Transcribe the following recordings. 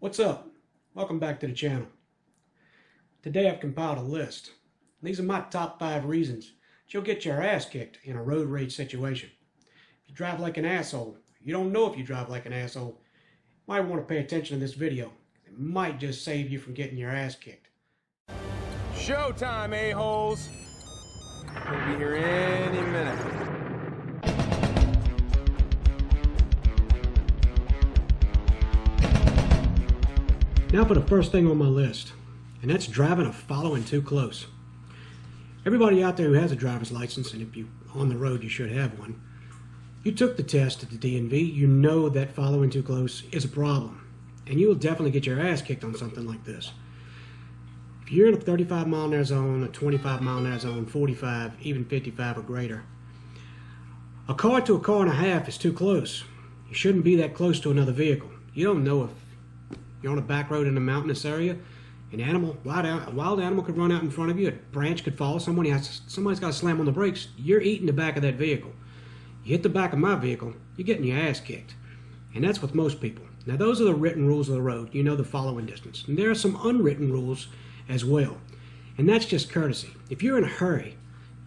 What's up? Welcome back to the channel. Today I've compiled a list. These are my top 5 reasons that you'll get your ass kicked in a road rage situation. If you drive like an asshole, you don't know if you drive like an asshole, you might want to pay attention to this video. It might just save you from getting your ass kicked. Showtime, a-holes! We'll be here any minute. Now for the first thing on my list, and that's driving or following too close. Everybody out there who has a driver's license, and if you're on the road you should have one, you took the test at the DMV, you know that following too close is a problem. And you will definitely get your ass kicked on something like this. If you're in a 35 mile an hour zone, a 25 mile an hour zone, 45, even 55 or greater, a car to a car and a half is too close. You shouldn't be that close to another vehicle. You don't know if you're on a back road in a mountainous area, a wild animal could run out in front of you, a branch could fall, somebody's got to slam on the brakes, you're eating the back of that vehicle. You hit the back of my vehicle, you're getting your ass kicked. And that's with most people. Now those are the written rules of the road, you know, the following distance. And there are some unwritten rules as well. And that's just courtesy. If you're in a hurry,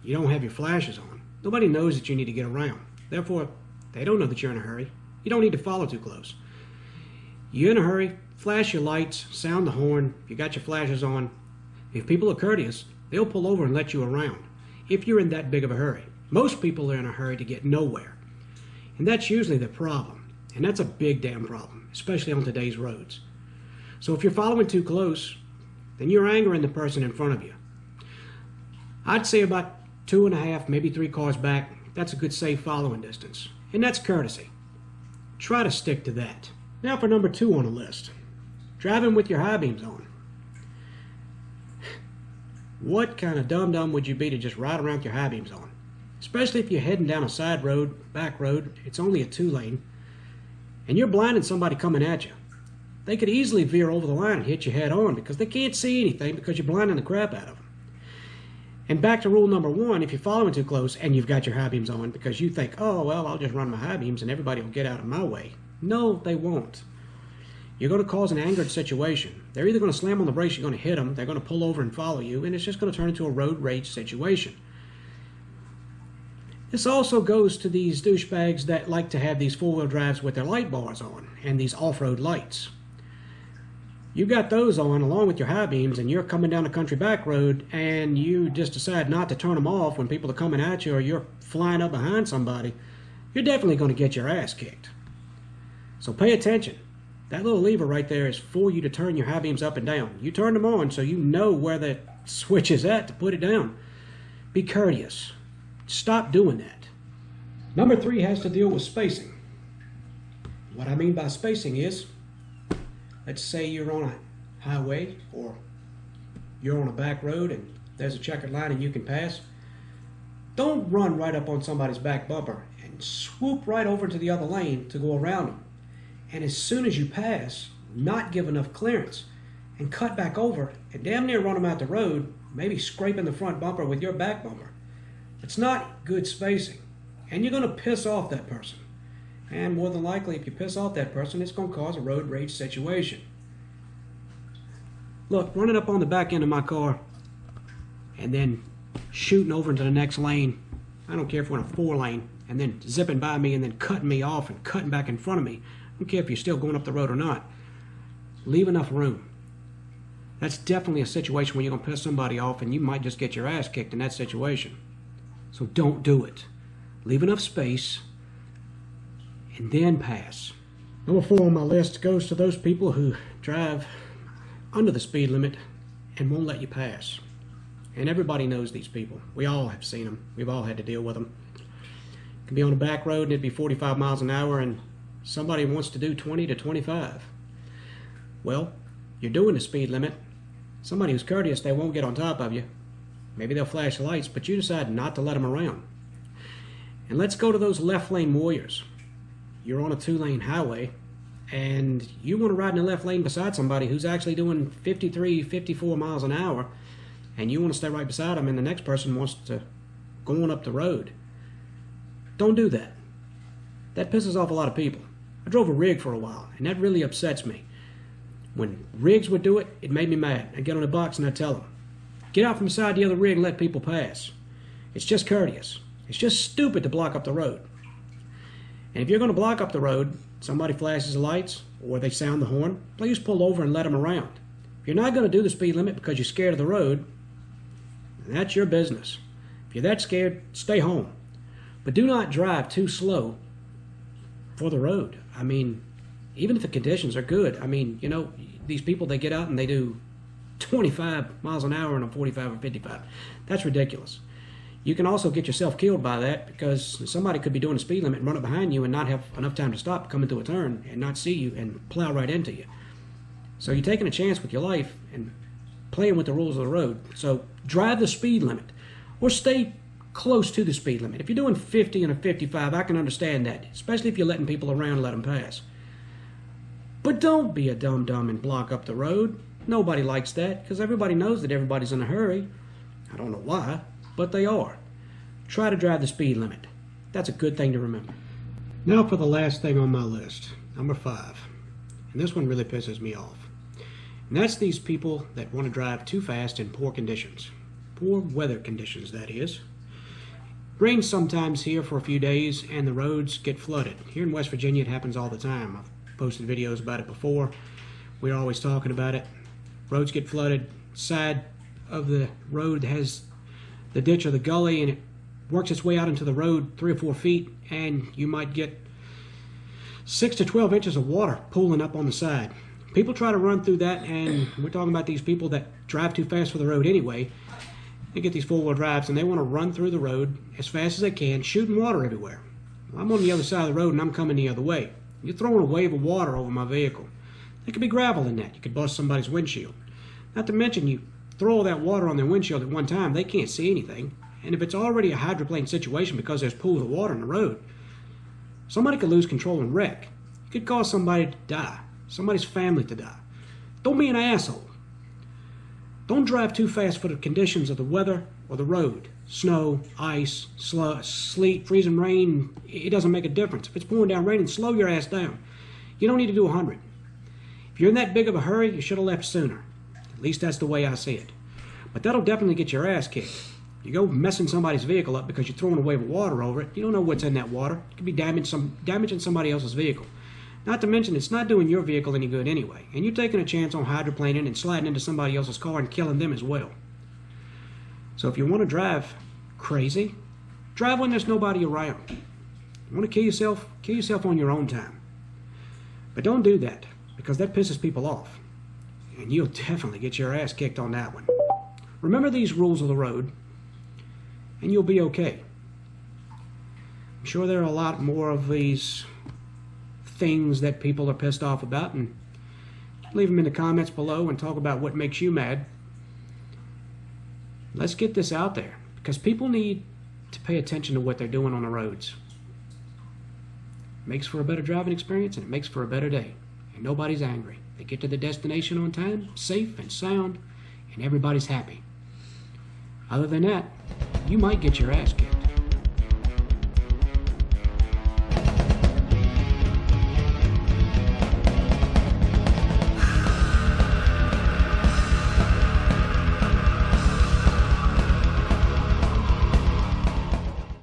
you don't have your flashes on, nobody knows that you need to get around. Therefore, they don't know that you're in a hurry. You don't need to follow too close. You're in a hurry, flash your lights, sound the horn, you got your flashes on. If people are courteous, they'll pull over and let you around, if you're in that big of a hurry. Most people are in a hurry to get nowhere. And that's usually the problem. And that's a big damn problem, especially on today's roads. So if you're following too close, then you're angering the person in front of you. I'd say about 2.5, maybe 3 cars back, that's a good safe following distance. And that's courtesy. Try to stick to that. Now for number 2 on the list. Driving with your high beams on. What kind of dum-dum would you be to just ride around with your high beams on? Especially if you're heading down a side road, back road, it's only a 2-lane, and you're blinding somebody coming at you. They could easily veer over the line and hit you head on because they can't see anything because you're blinding the crap out of them. And back to rule number 1, if you're following too close and you've got your high beams on because you think, oh, well, I'll just run my high beams and everybody will get out of my way. No, they won't. You're going to cause an angered situation. They're either going to slam on the brakes, you're going to hit them, they're going to pull over and follow you, and it's just going to turn into a road rage situation. This also goes to these douchebags that like to have these 4-wheel drives with their light bars on and these off-road lights. You got those on along with your high beams and you're coming down a country back road and you just decide not to turn them off when people are coming at you or you're flying up behind somebody, you're definitely going to get your ass kicked. So pay attention. That little lever right there is for you to turn your high beams up and down. You turn them on so you know where the switch is at to put it down. Be courteous. Stop doing that. Number 3 has to deal with spacing. What I mean by spacing is, let's say you're on a highway or you're on a back road and there's a checkered line and you can pass. Don't run right up on somebody's back bumper and swoop right over to the other lane to go around them. And as soon as you pass, not give enough clearance and cut back over and damn near run them out the road, maybe scraping the front bumper with your back bumper. It's not good spacing, and you're going to piss off that person. And more than likely, if you piss off that person, it's going to cause a road rage situation. Look, running up on the back end of my car and then shooting over into the next lane, I don't care if we're in a 4-lane, and then zipping by me and then cutting me off and cutting back in front of me. I don't care if you're still going up the road or not. Leave enough room. That's definitely a situation where you're going to piss somebody off and you might just get your ass kicked in that situation. So don't do it. Leave enough space and then pass. Number 4 on my list goes to those people who drive under the speed limit and won't let you pass. And everybody knows these people. We all have seen them. We've all had to deal with them. You can be on a back road and it'd be 45 miles an hour and somebody wants to do 20 to 25. Well, you're doing the speed limit. Somebody who's courteous, they won't get on top of you. Maybe they'll flash lights, but you decide not to let them around. And let's go to those left lane warriors. You're on a 2-lane highway, and you want to ride in the left lane beside somebody who's actually doing 53, 54 miles an hour, and you want to stay right beside them, and the next person wants to go on up the road. Don't do that. That pisses off a lot of people. I drove a rig for a while, and that really upsets me. When rigs would do it, it made me mad. I'd get on the box and I'd tell them, get out from beside the other rig and let people pass. It's just courteous. It's just stupid to block up the road. And if you're going to block up the road, somebody flashes the lights or they sound the horn, please pull over and let them around. If you're not going to do the speed limit because you're scared of the road, that's your business. If you're that scared, stay home. But do not drive too slow for the road. I mean, even if the conditions are good, I mean, you know, these people, they get out and they do 25 miles an hour on a 45 or 55. That's ridiculous. You can also get yourself killed by that because somebody could be doing a speed limit and run up behind you and not have enough time to stop, come into a turn, and not see you and plow right into you. So you're taking a chance with your life and playing with the rules of the road. So drive the speed limit or stay close to the speed limit. If you're doing 50 and a 55, I can understand that, especially if you're letting people around and let them pass. But don't be a dum-dum and block up the road. Nobody likes that because everybody knows that everybody's in a hurry. I don't know why, but they are. Try to drive the speed limit. That's a good thing to remember. Now for the last thing on my list, number 5. And this one really pisses me off. And that's these people that want to drive too fast in poor conditions. Poor weather conditions, that is. Rains sometimes here for a few days and the roads get flooded. Here in West Virginia it happens all the time. I've posted videos about it before. We're always talking about it. Roads get flooded. Side of the road has the ditch or the gully and it works its way out into the road 3 or 4 feet and you might get 6 to 12 inches of water pooling up on the side. People try to run through that, and we're talking about these people that drive too fast for the road anyway. They get these 4-wheel drives and they want to run through the road as fast as they can, shooting water everywhere. I'm on the other side of the road and I'm coming the other way. You're throwing a wave of water over my vehicle. There could be gravel in that. You could bust somebody's windshield. Not to mention, you throw all that water on their windshield at one time, they can't see anything. And if it's already a hydroplane situation because there's pools of water in the road, somebody could lose control and wreck. You could cause somebody to die, somebody's family to die. Don't be an asshole. Don't drive too fast for the conditions of the weather or the road. Snow, ice, sleet, freezing rain, it doesn't make a difference. If it's pouring down raining, slow your ass down. You don't need to do 100. If you're in that big of a hurry, you should have left sooner. At least that's the way I see it. But that'll definitely get your ass kicked. You go messing somebody's vehicle up because you're throwing a wave of water over it. You don't know what's in that water. It could be damaging somebody else's vehicle. Not to mention, it's not doing your vehicle any good anyway. And you're taking a chance on hydroplaning and sliding into somebody else's car and killing them as well. So if you want to drive crazy, drive when there's nobody around. You want to kill yourself on your own time. But don't do that, because that pisses people off. And you'll definitely get your ass kicked on that one. Remember these rules of the road, and you'll be okay. I'm sure there are a lot more of these things that people are pissed off about, and leave them in the comments below and talk about what makes you mad. Let's get this out there, because people need to pay attention to what they're doing on the roads. It makes for a better driving experience, and it makes for a better day. And nobody's angry. They get to the destination on time, safe and sound, and everybody's happy. Other than that, you might get your ass kicked.